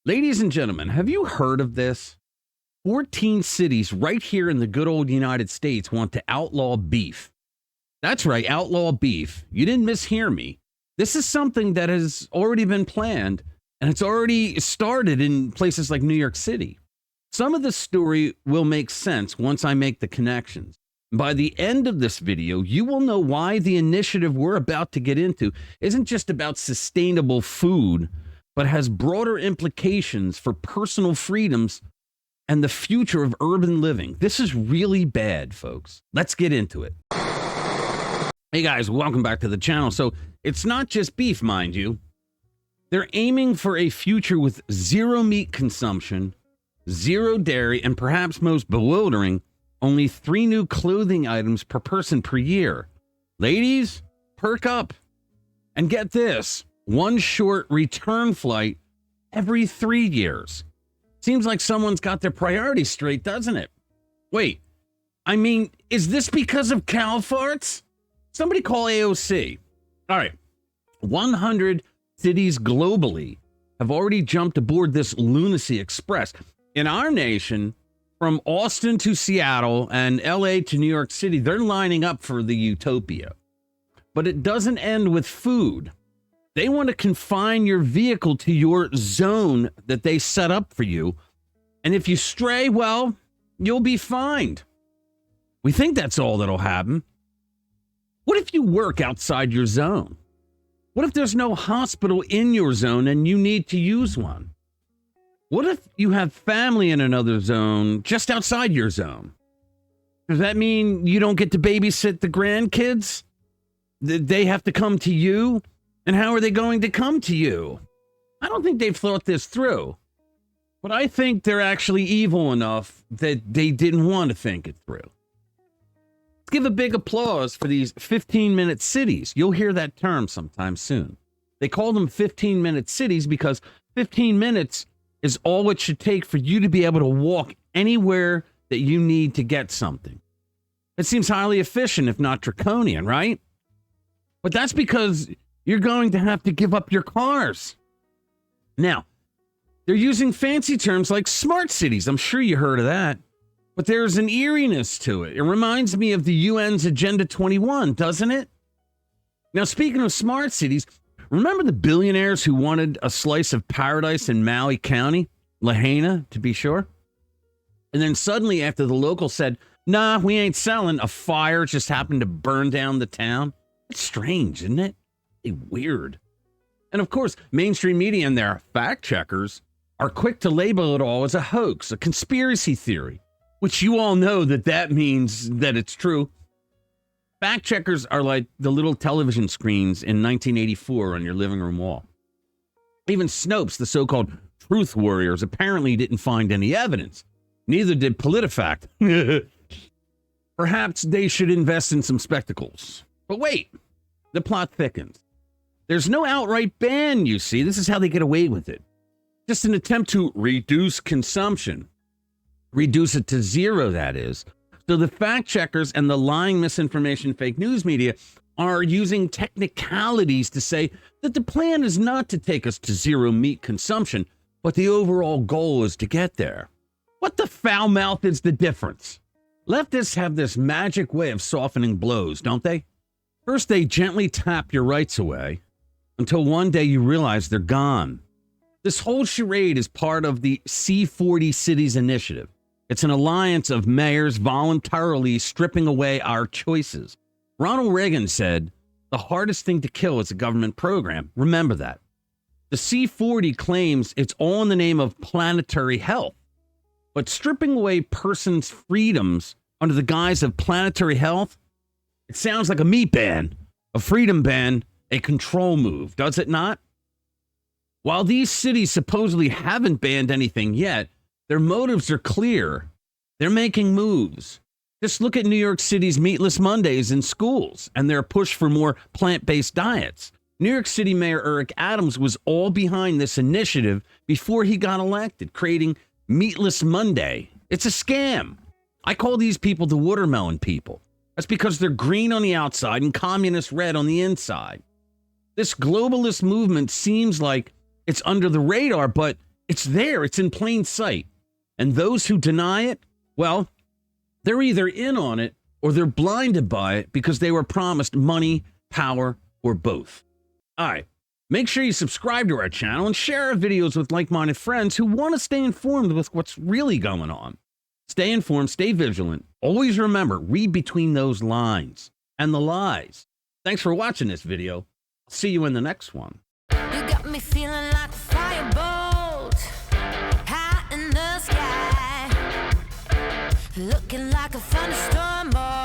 Ladies and gentlemen, have you heard of this? 14 cities right here in the good old United States want to outlaw beef. That's right, outlaw beef. You didn't mishear me. This is something that has already been planned, and it's already started in places like New York City. Some of the story will make sense once I make the connections. By the end of this video, you will know why the initiative we're about to get into isn't just about sustainable food, but has broader implications for personal freedoms and the future of urban living. This is really bad, folks. Let's get into it. Hey guys, welcome back to the channel. So it's not just beef, mind you. They're aiming for a future with zero meat consumption, zero dairy, and perhaps most bewildering, only 3 new clothing items per person per year. Ladies, perk up. And get this, 1 short return flight every 3 years. Seems like someone's got their priorities straight, doesn't it? Wait, I mean, is this because of cow farts? Somebody call AOC. All right, 100 cities globally have already jumped aboard this lunacy express. In our nation, from Austin to Seattle and LA to New York City, they're lining up for the utopia. But it doesn't end with food. They want to confine your vehicle to your zone that they set up for you. And if you stray, well, you'll be fined. We think that's all that'll happen. What if you work outside your zone? What if there's no hospital in your zone and you need to use one? What if you have family in another zone just outside your zone? Does that mean you don't get to babysit the grandkids? They have to come to you? And how are they going to come to you? I don't think they've thought this through. But I think they're actually evil enough that they didn't want to think it through. Let's give a big applause for these 15-minute cities. You'll hear that term sometime soon. They call them 15-minute cities because 15 minutes is all it should take for you to be able to walk anywhere that you need to get something. It seems highly efficient, if not draconian, right? But that's because you're going to have to give up your cars. Now, they're using fancy terms like smart cities. I'm sure you heard of that. But there's an eeriness to it. It reminds me of the UN's Agenda 21, doesn't it? Now, speaking of smart cities, remember the billionaires who wanted a slice of paradise in Maui County? Lahaina, to be sure. And then suddenly, after the locals said, nah, we ain't selling, a fire just happened to burn down the town. It's strange, isn't it? Weird. And of course, mainstream media and their fact checkers are quick to label it all as a hoax, a conspiracy theory, which you all know that means that it's true. Fact checkers are like the little television screens in 1984 on your living room wall. Even Snopes, the so-called truth warriors, apparently didn't find any evidence. Neither did PolitiFact. Perhaps they should invest in some spectacles. But wait, the plot thickens. There's no outright ban, you see. This is how they get away with it. Just an attempt to reduce consumption. Reduce it to zero, that is. So the fact checkers and the lying misinformation fake news media are using technicalities to say that the plan is not to take us to zero meat consumption, but the overall goal is to get there. What the foul mouth is the difference? Leftists have this magic way of softening blows, don't they? First, they gently tap your rights away until one day you realize they're gone. This whole charade is part of the C40 Cities initiative. It's an alliance of mayors voluntarily stripping away our choices. Ronald Reagan said, the hardest thing to kill is a government program. Remember that. The C40 claims it's all in the name of planetary health. But stripping away persons' freedoms under the guise of planetary health, it sounds like a meat ban, a freedom ban, a control move, does it not? While these cities supposedly haven't banned anything yet, their motives are clear. They're making moves. Just look at New York City's Meatless Mondays in schools and their push for more plant-based diets. New York City Mayor Eric Adams was all behind this initiative before he got elected, creating Meatless Monday. It's a scam. I call these people the watermelon people. That's because they're green on the outside and communist red on the inside. This globalist movement seems like it's under the radar, but It's there, it's in plain sight. And those who deny it, well, they're either in on it or they're blinded by it because they were promised money, power, or both. All right, make sure you subscribe to our channel and share our videos with like-minded friends who want to stay informed with what's really going on. Stay informed, stay vigilant. Always remember, read between those lines and the lies. Thanks for watching this video. I'll see you in the next one. You got me feeling like a firebolt high in the sky, looking like a thunderstorm, boy.